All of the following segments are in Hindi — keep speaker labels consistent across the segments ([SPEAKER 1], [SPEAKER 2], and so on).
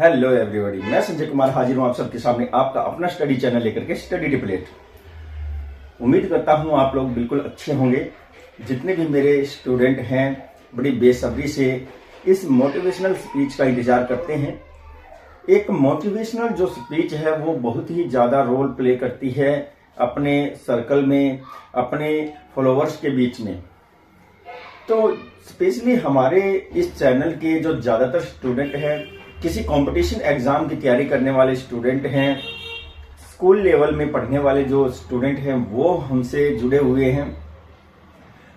[SPEAKER 1] हेलो एवरीबॉडी, मैं संजय कुमार हाजिर हूं आप सबके सामने आपका अपना स्टडी चैनल लेकर के स्टडी टिपलेट। उम्मीद करता हूं आप लोग बिल्कुल अच्छे होंगे। जितने भी मेरे स्टूडेंट हैं बड़ी बेसब्री से इस मोटिवेशनल स्पीच का इंतजार करते हैं। एक मोटिवेशनल जो स्पीच है वो बहुत ही ज्यादा रोल प्ले करती है अपने सर्कल में, अपने फॉलोअर्स के बीच में। तो स्पेशली हमारे इस चैनल के जो ज्यादातर स्टूडेंट हैं, किसी कंपटीशन एग्जाम की तैयारी करने वाले स्टूडेंट हैं, स्कूल लेवल में पढ़ने वाले जो स्टूडेंट हैं वो हमसे जुड़े हुए हैं।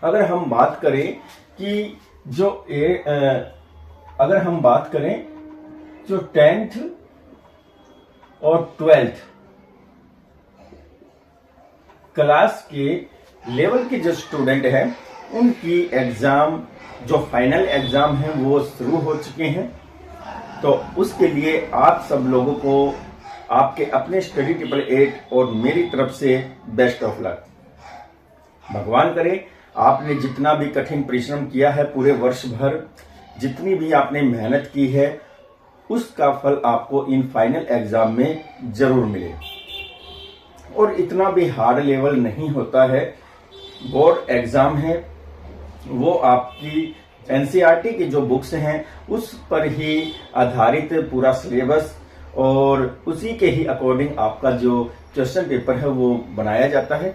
[SPEAKER 1] अगर हम बात करें कि अगर हम बात करें जो 10th और 12th क्लास के लेवल के जो स्टूडेंट हैं उनकी एग्जाम जो फाइनल एग्जाम है वो शुरू हो चुके हैं। तो उसके लिए आप सब लोगों को आपके अपने स्टडी टिपल8 और मेरी तरफ से बेस्ट ऑफ लक। भगवान करे आपने जितना भी कठिन परिश्रम किया है पूरे वर्ष भर, जितनी भी आपने मेहनत की है, उसका फल आपको इन फाइनल एग्जाम में जरूर मिले। और इतना भी हार्ड लेवल नहीं होता है। बोर्ड एग्जाम है वो आपकी एनसीईआरटी की जो बुक्स हैं उस पर ही आधारित पूरा सिलेबस और उसी के ही अकॉर्डिंग आपका जो क्वेश्चन पेपर है वो बनाया जाता है।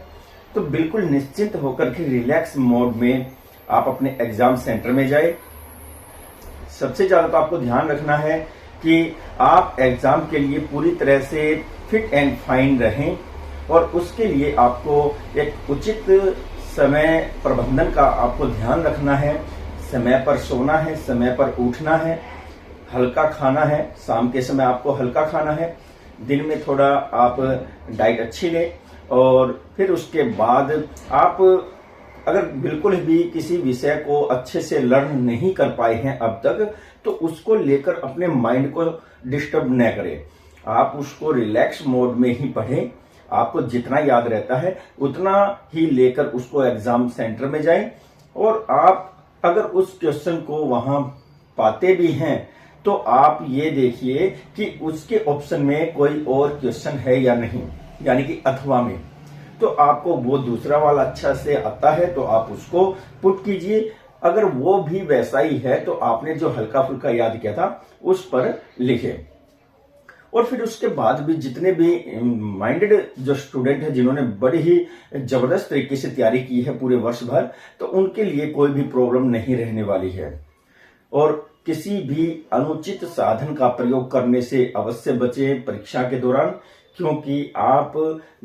[SPEAKER 1] तो बिल्कुल निश्चिंत होकर के रिलैक्स मोड में आप अपने एग्जाम सेंटर में जाए। सबसे ज्यादा तो आपको ध्यान रखना है कि आप एग्जाम के लिए पूरी तरह से फिट एंड फाइन रहें और उसके लिए आपको एक उचित समय प्रबंधन का आपको ध्यान रखना है। समय पर सोना है, समय पर उठना है, हल्का खाना है, शाम के समय आपको हल्का खाना है, दिन में थोड़ा आप डाइट अच्छी लें। और फिर उसके बाद आप अगर बिल्कुल भी किसी विषय को अच्छे से लर्न नहीं कर पाए हैं अब तक, तो उसको लेकर अपने माइंड को डिस्टर्ब न करें। आप उसको रिलैक्स मोड में ही पढ़ें। आपको जितना याद रहता है उतना ही लेकर उसको एग्जाम सेंटर में जाएं। और आप अगर उस क्वेश्चन को वहां पाते भी हैं तो आप ये देखिए कि उसके ऑप्शन में कोई और क्वेश्चन है या नहीं, यानी कि अथवा में। तो आपको वो दूसरा वाला अच्छा से आता है तो आप उसको पुट कीजिए। अगर वो भी वैसा ही है तो आपने जो हल्का फुल्का याद किया था उस पर लिखें। और फिर उसके बाद भी जितने भी माइंडेड जो स्टूडेंट हैं जिन्होंने बड़ी ही जबरदस्त तरीके से तैयारी की है पूरे वर्ष भर, तो उनके लिए कोई भी प्रॉब्लम नहीं रहने वाली है। और किसी भी अनुचित साधन का प्रयोग करने से अवश्य बचें परीक्षा के दौरान, क्योंकि आप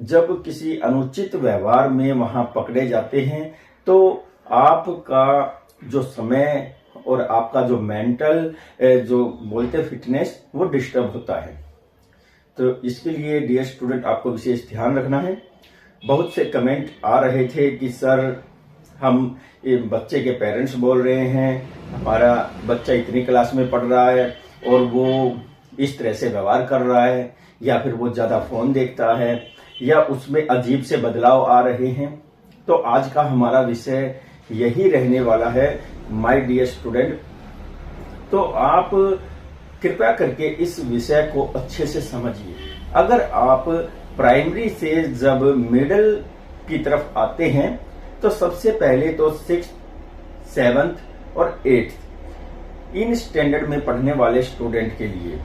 [SPEAKER 1] जब किसी अनुचित व्यवहार में वहां पकड़े जाते हैं तो आपका जो समय और आपका जो मेंटल जो बोलते फिटनेस वो डिस्टर्ब होता है। तो इसके लिए डियर स्टूडेंट आपको विशेष ध्यान रखना है। बहुत से कमेंट आ रहे थे कि सर हम ये बच्चे के पेरेंट्स बोल रहे हैं हमारा बच्चा इतनी क्लास में पढ़ रहा है और वो इस तरह से व्यवहार कर रहा है, या फिर वो ज्यादा फोन देखता है, या उसमें अजीब से बदलाव आ रहे हैं। तो आज का हमारा विषय यही रहने वाला है माय डियर स्टूडेंट। तो आप कृपया करके इस विषय को अच्छे से समझिए। अगर आप प्राइमरी से जब मिडिल की तरफ आते हैं तो सबसे पहले तो 6th, 7th और 8th इन स्टैंडर्ड में पढ़ने वाले स्टूडेंट के लिए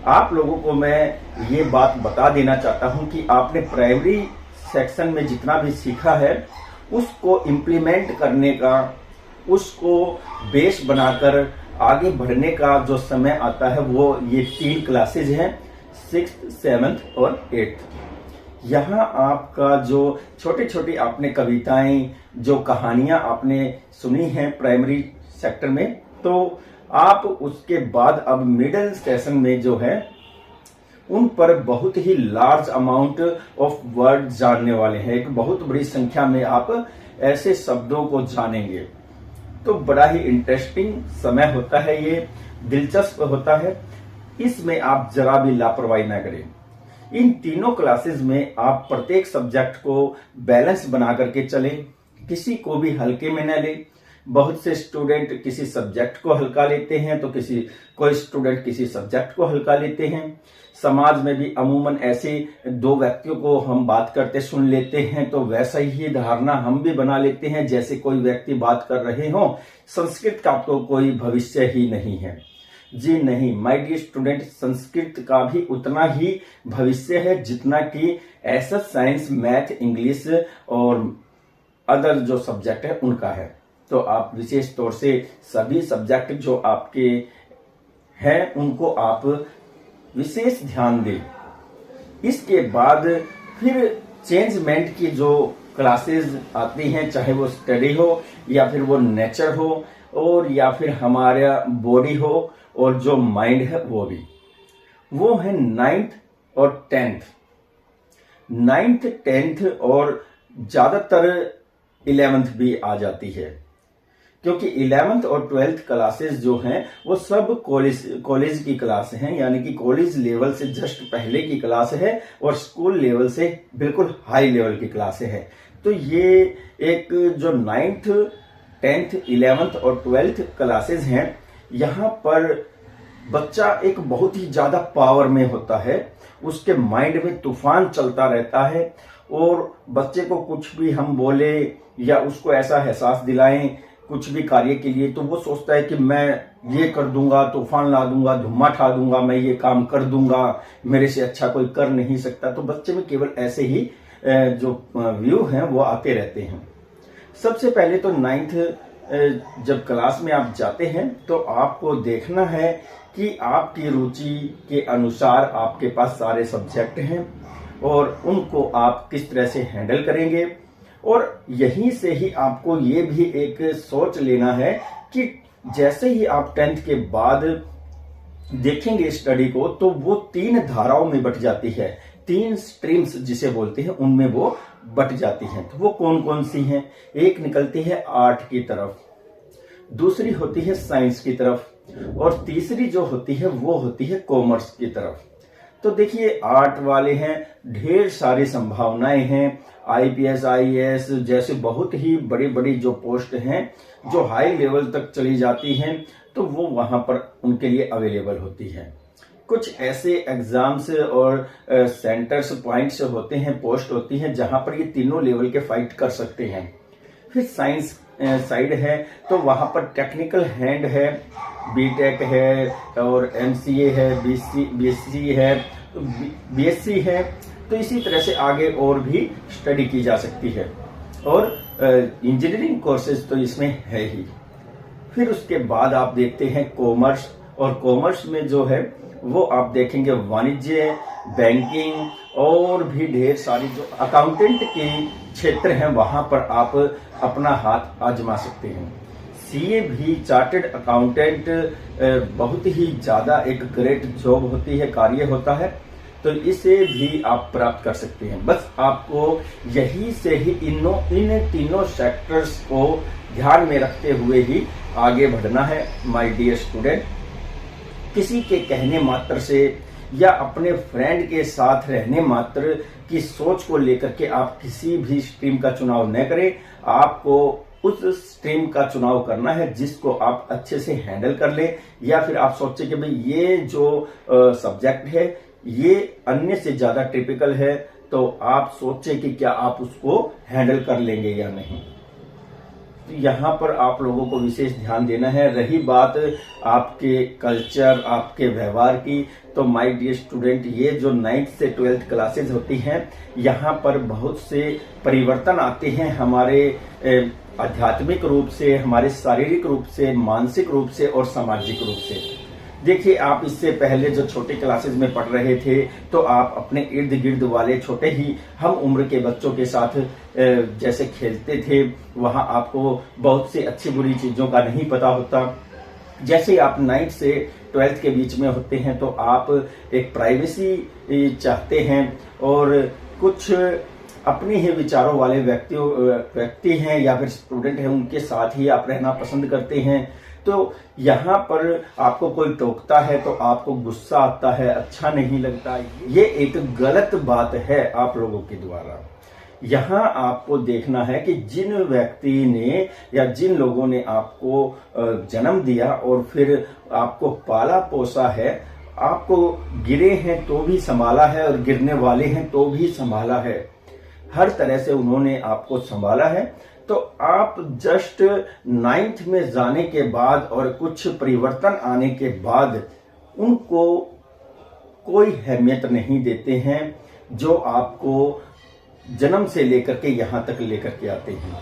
[SPEAKER 1] आप लोगों को मैं ये बात बता देना चाहता हूं कि आपने प्राइमरी सेक्शन में जितना भी सीखा है उसको इम्प्लीमेंट करने का, उसको बेस बनाकर आगे बढ़ने का जो समय आता है वो ये 3 क्लासेज हैं, 6th, 7th और 8th। यहाँ आपका जो छोटी छोटी आपने कविताएं, जो कहानियां आपने सुनी हैं प्राइमरी सेक्टर में, तो आप उसके बाद अब मिडिल सेशन में जो है उन पर बहुत ही लार्ज अमाउंट ऑफ वर्ड जानने वाले हैं। एक बहुत बड़ी संख्या में आप ऐसे शब्दों को जानेंगे। तो बड़ा ही इंटरेस्टिंग समय होता है, ये दिलचस्प होता है। इसमें आप जरा भी लापरवाही ना करें। इन तीनों क्लासेस में आप प्रत्येक सब्जेक्ट को बैलेंस बना करके चलें, किसी को भी हल्के में न लें। बहुत से स्टूडेंट किसी सब्जेक्ट को हल्का लेते हैं तो कोई स्टूडेंट किसी सब्जेक्ट को हल्का लेते हैं। समाज में भी अमूमन ऐसे दो व्यक्तियों को हम बात करते सुन लेते हैं तो वैसा ही धारणा हम भी बना लेते हैं, जैसे कोई व्यक्ति बात कर रहे हो संस्कृत का तो कोई भविष्य ही नहीं है। जी नहीं माय डियर स्टूडेंट, संस्कृत का भी उतना ही भविष्य है जितना कि ऐसा साइंस, मैथ, इंग्लिश और अदर जो सब्जेक्ट है उनका है। तो आप विशेष तौर से सभी सब्जेक्ट जो आपके हैं उनको आप विशेष ध्यान दें। इसके बाद फिर चेंजमेंट की जो क्लासेस आती हैं, चाहे वो स्टडी हो या फिर वो नेचर हो और या फिर हमारा बॉडी हो और जो माइंड है वो है 9th और 10th। 9th 10th और ज्यादातर 11th भी आ जाती है, क्योंकि 11th और 12th क्लासेस जो हैं वो सब कॉलेज की क्लास हैं, यानी कि कॉलेज लेवल से जस्ट पहले की क्लास है और स्कूल लेवल से बिल्कुल हाई लेवल की क्लास है। तो ये एक जो 9th 10th 11th और 12th क्लासेस हैं, यहाँ पर बच्चा एक बहुत ही ज्यादा पावर में होता है, उसके माइंड में तूफान चलता रहता है और बच्चे को कुछ भी हम बोले या उसको ऐसा एहसास दिलाएं कुछ भी कार्य के लिए तो वो सोचता है कि मैं ये कर दूंगा, तूफान ला दूंगा, धुम्मा ठा दूंगा, मैं ये काम कर दूंगा, मेरे से अच्छा कोई कर नहीं सकता। तो बच्चे में केवल ऐसे ही जो व्यू हैं वो आते रहते हैं। सबसे पहले तो 9th जब क्लास में आप जाते हैं तो आपको देखना है कि आपकी रुचि के अनुसार आपके पास सारे सब्जेक्ट हैं और उनको आप किस तरह से हैंडल करेंगे। और यहीं से ही आपको ये भी एक सोच लेना है कि जैसे ही आप 10th के बाद देखेंगे स्टडी को तो वो 3 धाराओं में बट जाती है, 3 स्ट्रीम्स जिसे बोलते हैं उनमें वो बट जाती हैं। तो वो कौन कौन सी हैं? एक निकलती है आर्ट की तरफ, दूसरी होती है साइंस की तरफ और तीसरी जो होती है वो होती है कॉमर्स की तरफ। तो देखिए आर्ट वाले हैं, ढेर सारी संभावनाएं हैं, आईपीएस आईएएस जैसे बहुत ही बड़ी बड़ी जो पोस्ट हैं जो हाई लेवल तक चली जाती हैं तो वो वहां पर उनके लिए अवेलेबल होती है। कुछ ऐसे एग्जाम्स और सेंटर्स पॉइंट्स होते हैं, पोस्ट होती हैं जहां पर ये तीनों लेवल के फाइट कर सकते हैं। फिर साइंस साइड है तो वहां पर टेक्निकल हैंड है, बीटेक है और एमसीए है, बीएससी है, बीएससी है। तो इसी तरह से आगे और भी स्टडी की जा सकती है और इंजीनियरिंग कोर्सेज तो इसमें है ही। फिर उसके बाद आप देखते हैं कॉमर्स, और कॉमर्स में जो है वो आप देखेंगे वाणिज्य, बैंकिंग और भी ढेर सारी जो अकाउंटेंट के क्षेत्र हैं वहां पर आप अपना हाथ आजमा सकते हैं। सीए भी, चार्टर्ड अकाउंटेंट बहुत ही ज्यादा एक ग्रेट जॉब होती है, कार्य होता है, तो इसे भी आप प्राप्त कर सकते हैं। बस आपको यही से ही इन तीनों सेक्टर्स को ध्यान में रखते हुए ही आगे बढ़ना है माय डियर स्टूडेंट। किसी के कहने मात्र से या अपने फ्रेंड के साथ रहने मात्र की सोच को लेकर के आप किसी भी स्ट्रीम का चुनाव न करें। आपको उस स्ट्रीम का चुनाव करना है जिसको आप अच्छे से हैंडल कर ले, या फिर आप सोचे कि भाई ये जो सब्जेक्ट है ये अन्य से ज्यादा टिपिकल है, तो आप सोचें कि क्या आप उसको हैंडल कर लेंगे या नहीं। तो यहाँ पर आप लोगों को विशेष ध्यान देना है। रही बात आपके कल्चर, आपके व्यवहार की, तो माय डियर स्टूडेंट ये जो 9th से 12th क्लासेस होती हैं यहाँ पर बहुत से परिवर्तन आते हैं हमारे आध्यात्मिक रूप से, हमारे शारीरिक रूप से, मानसिक रूप से और सामाजिक रूप से। देखिए आप इससे पहले जो छोटे क्लासेस में पढ़ रहे थे तो आप अपने इर्द गिर्द वाले छोटे ही हम उम्र के बच्चों के साथ जैसे खेलते थे, वहां आपको बहुत सी अच्छी बुरी चीजों का नहीं पता होता। जैसे आप 9th से 12th के बीच में होते हैं तो आप एक प्राइवेसी चाहते हैं और कुछ अपने ही विचारों वाले व्यक्ति हैं या फिर स्टूडेंट हैं उनके साथ ही आप रहना पसंद करते हैं। तो यहाँ पर आपको कोई टोकता है तो आपको गुस्सा आता है, अच्छा नहीं लगता। ये एक गलत बात है आप लोगों के द्वारा। यहाँ आपको देखना है कि जिन व्यक्ति ने या जिन लोगों ने आपको जन्म दिया और फिर आपको पाला पोसा है, आपको गिरे हैं तो भी संभाला है और गिरने वाले हैं तो भी संभाला है, हर तरह से उन्होंने आपको संभाला है। तो आप जस्ट 9th में जाने के बाद और कुछ परिवर्तन आने के बाद उनको कोई अहमियत नहीं देते हैं जो आपको जन्म से लेकर के यहां तक लेकर के आते हैं।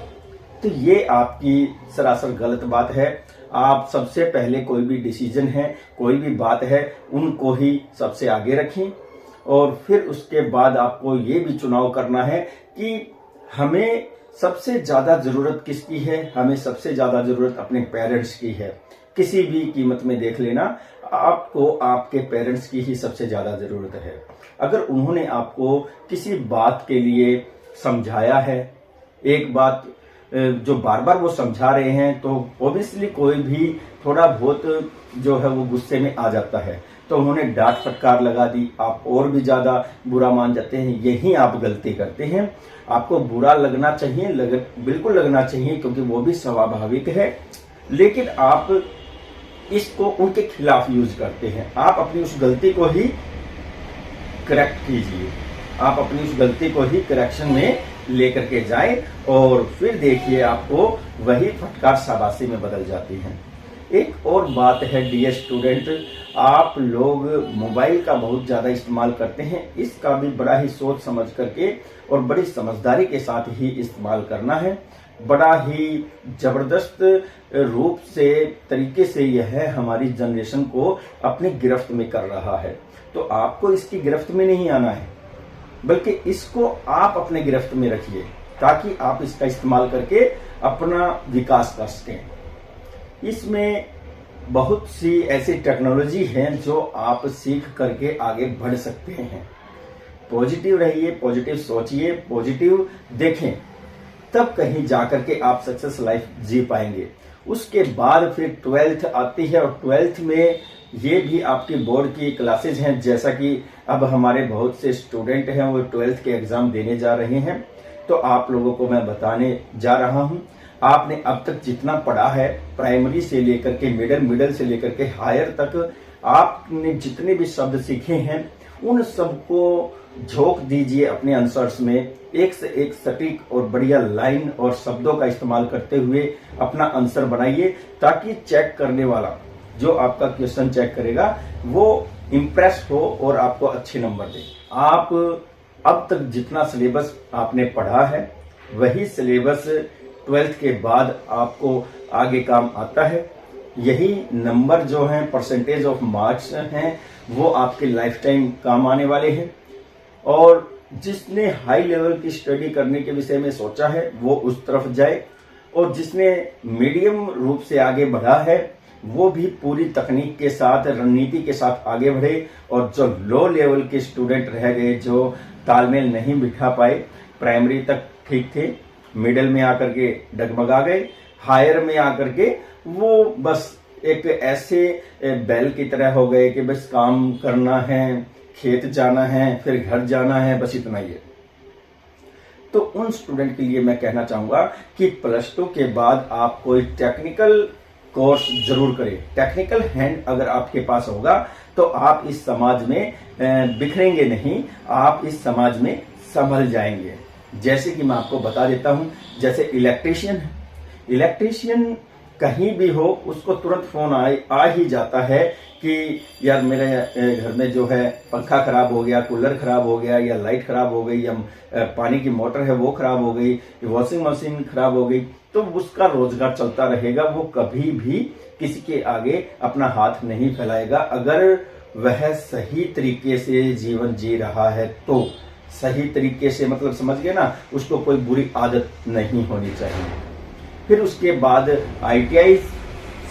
[SPEAKER 1] तो ये आपकी सरासर गलत बात है। आप सबसे पहले कोई भी डिसीजन है, कोई भी बात है, उनको ही सबसे आगे रखें और फिर उसके बाद आपको ये भी चुनाव करना है कि हमें सबसे ज्यादा जरूरत किसकी है। हमें सबसे ज्यादा जरूरत अपने पेरेंट्स की है। किसी भी कीमत में देख लेना, आपको आपके पेरेंट्स की ही सबसे ज्यादा जरूरत है। अगर उन्होंने आपको किसी बात के लिए समझाया है, एक बात जो बार बार वो समझा रहे हैं, तो ऑब्वियसली कोई भी थोड़ा बहुत जो है वो गुस्से में आ जाता है। तो उन्होंने डांट फटकार लगा दी, आप और भी ज्यादा बुरा मान जाते हैं। यही आप गलती करते हैं। आपको बुरा लगना चाहिए, बिल्कुल लगना चाहिए, क्योंकि वो भी स्वाभाविक है, लेकिन आप इसको उनके खिलाफ यूज करते हैं। आप अपनी उस गलती को ही करेक्ट कीजिए, आप अपनी उस गलती को ही करेक्शन में लेकर के जाएं और फिर देखिए आपको वही फटकार शाबाशी में बदल जाती है। एक और बात है डियर स्टूडेंट, आप लोग मोबाइल का बहुत ज्यादा इस्तेमाल करते हैं। इसका भी बड़ा ही सोच समझ करके और बड़ी समझदारी के साथ ही इस्तेमाल करना है। बड़ा ही जबरदस्त रूप से तरीके से यह हमारी जनरेशन को अपनी गिरफ्त में कर रहा है। तो आपको इसकी गिरफ्त में नहीं आना है, बल्कि इसको आप अपने गिरफ्त में रखिए, ताकि आप इसका इस्तेमाल करके अपना विकास कर सकें। इसमें बहुत सी ऐसी टेक्नोलॉजी है जो आप सीख करके आगे बढ़ सकते हैं। पॉजिटिव रहिए, पॉजिटिव सोचिए, पॉजिटिव देखें, तब कहीं जाकर के आप सक्सेस लाइफ जी पाएंगे। उसके बाद फिर 12th आती है और 12th में ये भी आपकी बोर्ड की क्लासेज हैं। जैसा कि अब हमारे बहुत से स्टूडेंट हैं वो 12th के एग्जाम देने जा रहे हैं, तो आप लोगों को मैं बताने जा रहा हूं, आपने अब तक जितना पढ़ा है, प्राइमरी से लेकर के मिडिल से लेकर के हायर तक, आपने जितने भी शब्द सीखे हैं उन सबको झोंक दीजिए अपने आंसर्स में। एक से एक सटीक और बढ़िया लाइन और शब्दों का इस्तेमाल करते हुए अपना आंसर बनाइए, ताकि चेक करने वाला जो आपका क्वेश्चन चेक करेगा वो इम्प्रेस हो और आपको अच्छे नंबर दे। आप अब तक जितना सिलेबस आपने पढ़ा है वही सिलेबस 12th के बाद आपको आगे काम आता है। यही नंबर जो हैं, परसेंटेज ऑफ मार्क्स हैं, वो आपके लाइफ टाइम काम आने वाले हैं। और जिसने हाई लेवल की स्टडी करने के विषय में सोचा है वो उस तरफ जाए, और जिसने मीडियम रूप से आगे बढ़ा है वो भी पूरी तकनीक के साथ, रणनीति के साथ आगे बढ़े। और जो लो लेवल के स्टूडेंट रह गए, जो तालमेल नहीं बिठा पाए, प्राइमरी तक ठीक थे, मिडिल में आकर के डगमगा गए, हायर में आकर के वो बस एक ऐसे बैल की तरह हो गए कि बस काम करना है, खेत जाना है, फिर घर जाना है, बस इतना ही है। तो उन स्टूडेंट के लिए मैं कहना चाहूंगा कि +2 के बाद आप कोई टेक्निकल कोर्स जरूर करें। टेक्निकल हैंड अगर आपके पास होगा तो आप इस समाज में बिखरेंगे नहीं, आप इस समाज में संभल जाएंगे। जैसे कि मैं आपको बता देता हूं, जैसे इलेक्ट्रीशियन कहीं भी हो उसको तुरंत फोन आ ही जाता है कि यार मेरे घर में जो है पंखा खराब हो गया, कूलर खराब हो गया, या लाइट खराब हो गई, या पानी की मोटर है वो खराब हो गई, वॉशिंग मशीन खराब हो गई। तो उसका रोजगार चलता रहेगा, वो कभी भी किसी के आगे अपना हाथ नहीं फैलाएगा। अगर वह सही तरीके से जीवन जी रहा है तो, सही तरीके से मतलब समझ गए ना, उसको कोई बुरी आदत नहीं होनी चाहिए। फिर उसके बाद ITI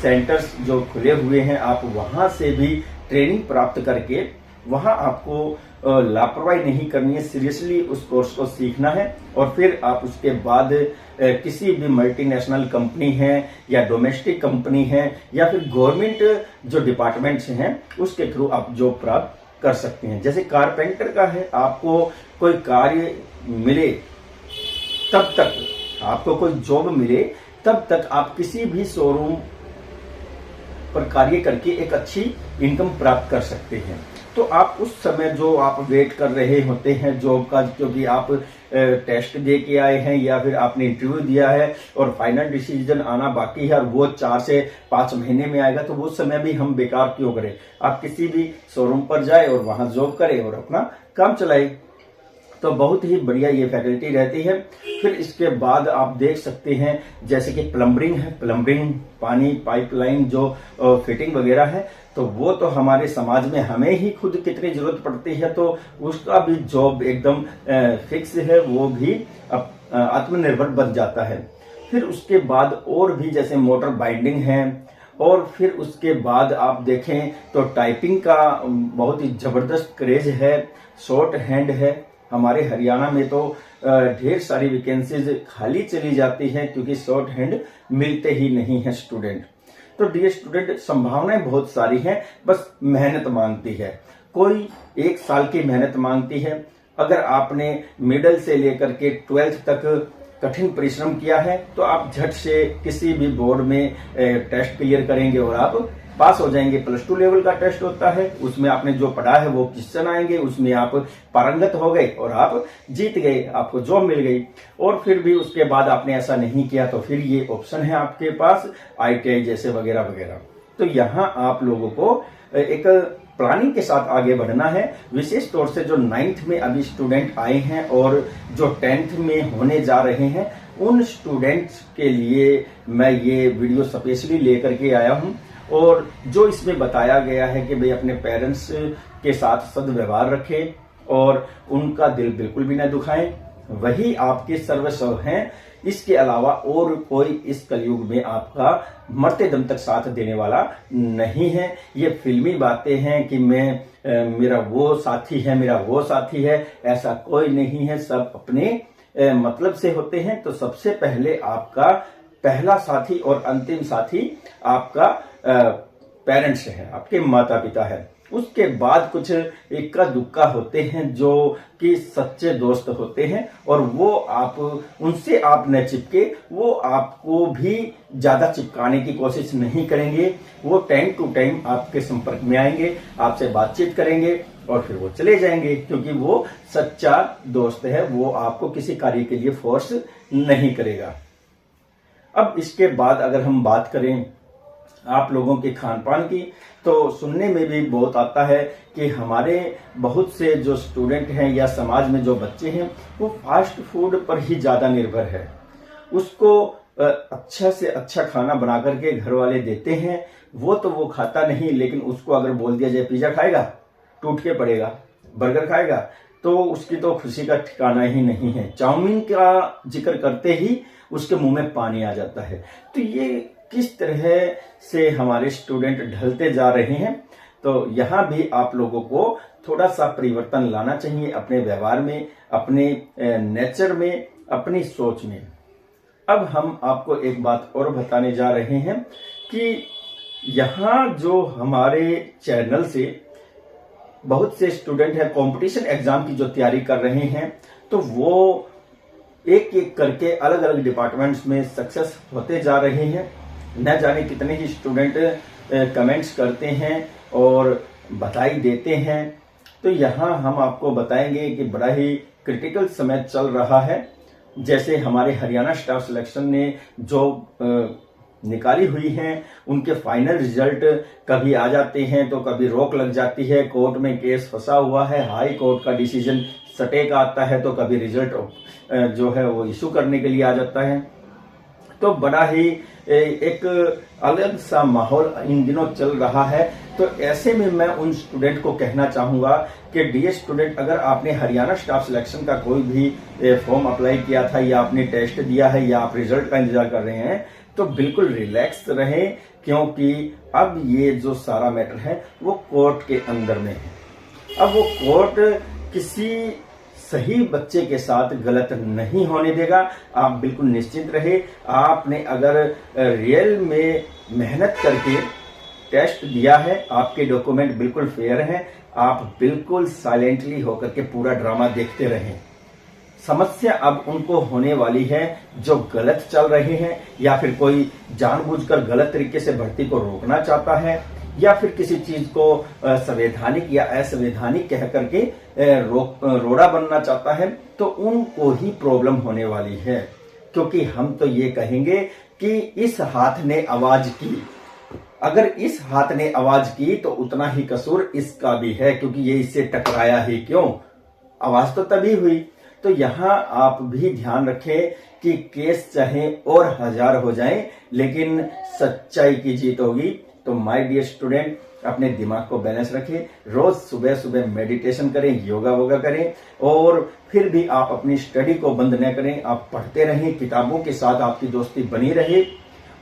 [SPEAKER 1] सेंटर्स जो खुले हुए हैं, आप वहां से भी ट्रेनिंग प्राप्त करके वहां आपको लापरवाही नहीं करनी है, सीरियसली उस कोर्स को सीखना है। और फिर आप उसके बाद किसी भी मल्टीनेशनल कंपनी है या डोमेस्टिक कंपनी है या फिर गवर्नमेंट जो डिपार्टमेंट्स हैं उसके थ्रू आप जॉब प्राप्त कर सकते हैं। जैसे कारपेंटर का है, आपको कोई कार्य मिले तब तक आपको कोई जॉब मिले, तब तक आप किसी भी शोरूम पर कार्य करके एक अच्छी इनकम प्राप्त कर सकते हैं। तो आप उस समय जो आप वेट कर रहे होते हैं जॉब का, क्योंकि आप टेस्ट दे के आए हैं या फिर आपने इंटरव्यू दिया है और फाइनल डिसीजन आना बाकी है और वो 4 से 5 महीने में आएगा, तो वो समय भी हम बेकार क्यों करें। आप किसी भी शोरूम पर जाए और वहां जॉब करें और अपना काम चलाए। तो बहुत ही बढ़िया ये फैकल्टी रहती है। फिर इसके बाद आप देख सकते हैं जैसे कि प्लम्बरिंग है, प्लम्बरिंग पानी पाइपलाइन जो फिटिंग वगैरह है, तो वो तो हमारे समाज में हमें ही खुद कितनी जरूरत पड़ती है, तो उसका भी जॉब एकदम फिक्स है, वो भी आत्मनिर्भर बन जाता है। फिर उसके बाद और भी जैसे मोटर बाइंडिंग है, और फिर उसके बाद आप देखें तो टाइपिंग का बहुत ही जबरदस्त क्रेज है, शॉर्ट हैंड है। हमारे हरियाणा में तो ढेर सारी वैकेंसीज खाली चली जाती हैं क्योंकि शॉर्ट हैंड मिलते ही नहीं है स्टूडेंट। तो डियर स्टूडेंट, संभावनाएं बहुत सारी हैं, बस मेहनत मांगती है। कोई 1 साल की मेहनत मांगती है। अगर आपने मिडिल से लेकर के 12th तक कठिन परिश्रम किया है तो आप झट से किसी भी बोर्ड में टेस्ट क्लियर करेंगे और आप पास हो जाएंगे। +2 लेवल का टेस्ट होता है, उसमें आपने जो पढ़ा है वो क्वेश्चन आएंगे, उसमें आप पारंगत हो गए और आप जीत गए, आपको जॉब मिल गई। और फिर भी उसके बाद आपने ऐसा नहीं किया तो फिर ये ऑप्शन है आपके पास ITI जैसे वगैरह वगैरह। तो यहाँ आप लोगों को एक प्लानिंग के साथ आगे बढ़ना है। विशेष तौर से जो 9th में अभी स्टूडेंट आए हैं और जो 10th में होने जा रहे हैं, उन स्टूडेंट्स के लिए मैं ये वीडियो स्पेशली लेकर के आया हूं। और जो इसमें बताया गया है कि भाई अपने पेरेंट्स के साथ सद्व्यवहार रखें और उनका दिल बिल्कुल भी न दुखाएं, वही आपके सर्वस्व हैं। इसके अलावा और कोई इस कलयुग में आपका मरते दम तक साथ देने वाला नहीं है। ये फिल्मी बातें हैं कि मेरा वो साथी है, मेरा वो साथी है, ऐसा कोई नहीं है। सब अपने मतलब से होते हैं। तो सबसे पहले आपका पहला साथी और अंतिम साथी आपका पेरेंट्स है, आपके माता पिता है। उसके बाद कुछ इक्का दुक्का होते हैं जो कि सच्चे दोस्त होते हैं, और वो आप उनसे आप न चिपके, वो आपको भी ज्यादा चिपकाने की कोशिश नहीं करेंगे। वो टाइम टू टाइम आपके संपर्क में आएंगे, आपसे बातचीत करेंगे और फिर वो चले जाएंगे, क्योंकि वो सच्चा दोस्त है। वो आपको किसी कार्य के लिए फोर्स नहीं करेगा। अब इसके बाद अगर हम बात करें आप लोगों के खान पान की, तो सुनने में भी बहुत आता है कि हमारे बहुत से जो स्टूडेंट हैं या समाज में जो बच्चे हैं वो फास्ट फूड पर ही ज्यादा निर्भर है। उसको अच्छा से अच्छा खाना बना करके घर वाले देते हैं, वो तो वो खाता नहीं, लेकिन उसको अगर बोल दिया जाए पिज्जा खाएगा, टूट के पड़ेगा। बर्गर खाएगा तो उसकी तो खुशी का ठिकाना ही नहीं है। चाउमीन का जिक्र करते ही उसके मुंह में पानी आ जाता है। तो ये किस तरह से हमारे स्टूडेंट ढलते जा रहे हैं। तो यहाँ भी आप लोगों को थोड़ा सा परिवर्तन लाना चाहिए अपने व्यवहार में, अपने नेचर में, अपनी सोच में। अब हम आपको एक बात और बताने जा रहे हैं कि यहाँ जो हमारे चैनल से बहुत से स्टूडेंट हैं कंपटीशन एग्जाम की जो तैयारी कर रहे हैं, तो वो एक एक करके अलग अलग डिपार्टमेंट्स में सक्सेस होते जा रहे हैं। न जाने कितने ही स्टूडेंट कमेंट्स करते हैं और बधाई देते हैं। तो यहाँ हम आपको बताएंगे कि बड़ा ही क्रिटिकल समय चल रहा है। जैसे हमारे हरियाणा स्टाफ सिलेक्शन ने जो निकाली हुई हैं, उनके फाइनल रिजल्ट कभी आ जाते हैं तो कभी रोक लग जाती है, कोर्ट में केस फंसा हुआ है, हाई कोर्ट का डिसीजन सटे का आता है, तो कभी रिजल्ट जो है वो इशू करने के लिए आ जाता है। तो बड़ा ही एक अलग सा माहौल इन दिनों चल रहा है। तो ऐसे में मैं उन स्टूडेंट को कहना चाहूंगा कि डियर स्टूडेंट, अगर आपने हरियाणा स्टाफ सिलेक्शन का कोई भी फॉर्म अप्लाई किया था या आपने टेस्ट दिया है या आप रिजल्ट का इंतजार कर रहे हैं, तो बिल्कुल रिलैक्स रहें, क्योंकि अब ये जो सारा मैटर है वो कोर्ट के अंदर में है। अब वो कोर्ट किसी सही बच्चे के साथ गलत नहीं होने देगा। आप बिल्कुल निश्चिंत रहे। आपने अगर रियल में मेहनत करके टेस्ट दिया है, आपके डॉक्यूमेंट बिल्कुल फेयर हैं, आप बिल्कुल साइलेंटली होकर के पूरा ड्रामा देखते रहें। समस्या अब उनको होने वाली है जो गलत चल रहे हैं, या फिर कोई जानबूझकर गलत तरीके से भर्ती को रोकना चाहता है, या फिर किसी चीज को संवैधानिक या असंवैधानिक कह करके रोड़ा बनना चाहता है, तो उनको ही प्रॉब्लम होने वाली है। क्योंकि हम तो ये कहेंगे कि इस हाथ ने आवाज की, अगर इस हाथ ने आवाज की तो उतना ही कसूर इसका भी है, क्योंकि ये इससे टकराया ही क्यों, आवाज तो तभी हुई। तो यहां आप भी ध्यान रखें कि केस चाहे और 1000 हो जाएं, लेकिन सच्चाई की जीत होगी। तो माय डियर स्टूडेंट, अपने दिमाग को बैलेंस रखें, रोज सुबह सुबह मेडिटेशन करें, योगा वोगा करें, और फिर भी आप अपनी स्टडी को बंद न करें, आप पढ़ते रहें, किताबों के साथ आपकी दोस्ती बनी रहे,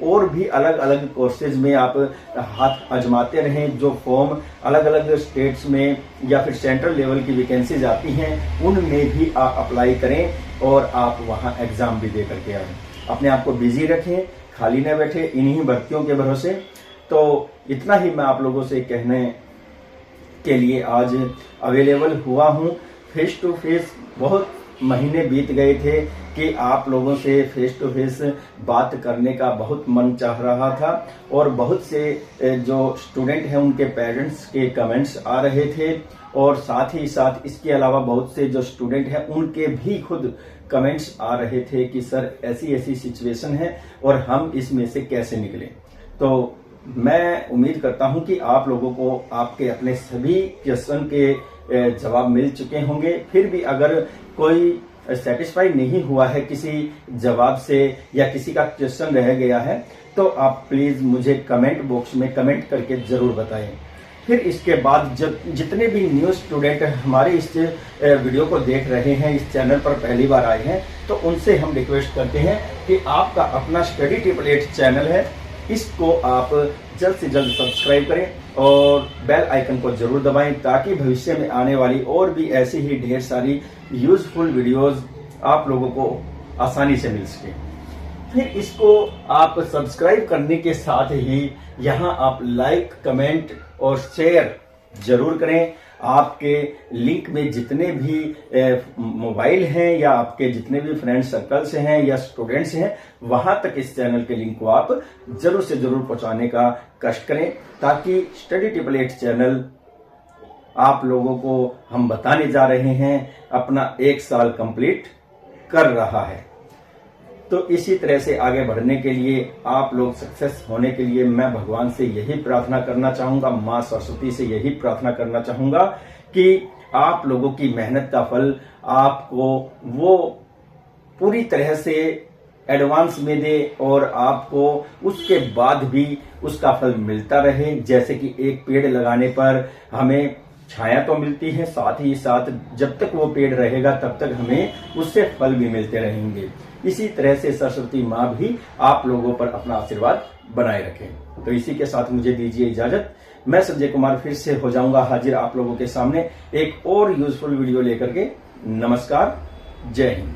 [SPEAKER 1] और भी अलग अलग कोर्सेज में आप हाथ आजमाते रहें। जो फॉर्म अलग अलग स्टेट्स में या फिर सेंट्रल लेवल की वैकेंसीज आती हैं, उनमें भी आप अप्लाई करें और आप वहां एग्जाम भी दे करके आए। अपने आप को बिजी रखें, खाली न बैठे इन्हीं भर्तियों के भरोसे। तो इतना ही मैं आप लोगों से कहने के लिए आज अवेलेबल हुआ हूं। फेस टू फेस बहुत महीने बीत गए थे कि आप लोगों से फेस टू फेस बात करने का बहुत मन चाह रहा था, और बहुत से जो स्टूडेंट हैं उनके पेरेंट्स के कमेंट्स आ रहे थे, और साथ ही साथ इसके अलावा बहुत से जो स्टूडेंट हैं उनके भी खुद कमेंट्स आ रहे थे कि सर ऐसी ऐसी सिचुएशन है और हम इसमें से कैसे निकलें। तो मैं उम्मीद करता हूं कि आप लोगों को आपके अपने सभी क्वेश्चन के जवाब मिल चुके होंगे। फिर भी अगर कोई सेटिस्फाई नहीं हुआ है किसी जवाब से, या किसी का क्वेश्चन रह गया है, तो आप प्लीज मुझे कमेंट बॉक्स में कमेंट करके जरूर बताएं। फिर इसके बाद जब जितने भी न्यू स्टूडेंट हमारे इस वीडियो को देख रहे हैं, इस चैनल पर पहली बार आए हैं, तो उनसे हम रिक्वेस्ट करते हैं कि आपका अपना स्टडी 888 चैनल है, इसको आप जल्द से जल्द सब्सक्राइब करें और बेल आइकन को जरूर दबाएं, ताकि भविष्य में आने वाली और भी ऐसी ही ढेर सारी यूजफुल वीडियोस आप लोगों को आसानी से मिल सके। फिर इसको आप सब्सक्राइब करने के साथ ही यहां आप लाइक, कमेंट और शेयर जरूर करें। आपके लिंक में जितने भी मोबाइल हैं, या आपके जितने भी फ्रेंड सर्कल्स हैं या स्टूडेंट्स हैं, वहां तक इस चैनल के लिंक को आप जरूर से जरूर पहुंचाने का कष्ट करें, ताकि स्टडी 888 चैनल आप लोगों को हम बताने जा रहे हैं अपना 1 साल कंप्लीट कर रहा है। तो इसी तरह से आगे बढ़ने के लिए, आप लोग सक्सेस होने के लिए मैं भगवान से यही प्रार्थना करना चाहूंगा, मां सरस्वती से यही प्रार्थना करना चाहूंगा कि आप लोगों की मेहनत का फल आपको वो पूरी तरह से एडवांस में दे, और आपको उसके बाद भी उसका फल मिलता रहे। जैसे कि एक पेड़ लगाने पर हमें छाया तो मिलती है, साथ ही साथ जब तक वो पेड़ रहेगा तब तक हमें उससे फल भी मिलते रहेंगे। इसी तरह से सरस्वती माँ भी आप लोगों पर अपना आशीर्वाद बनाए रखें। तो इसी के साथ मुझे दीजिए इजाजत। मैं संजय कुमार फिर से हो जाऊंगा हाजिर आप लोगों के सामने एक और यूजफुल वीडियो लेकर के। नमस्कार, जय हिंद।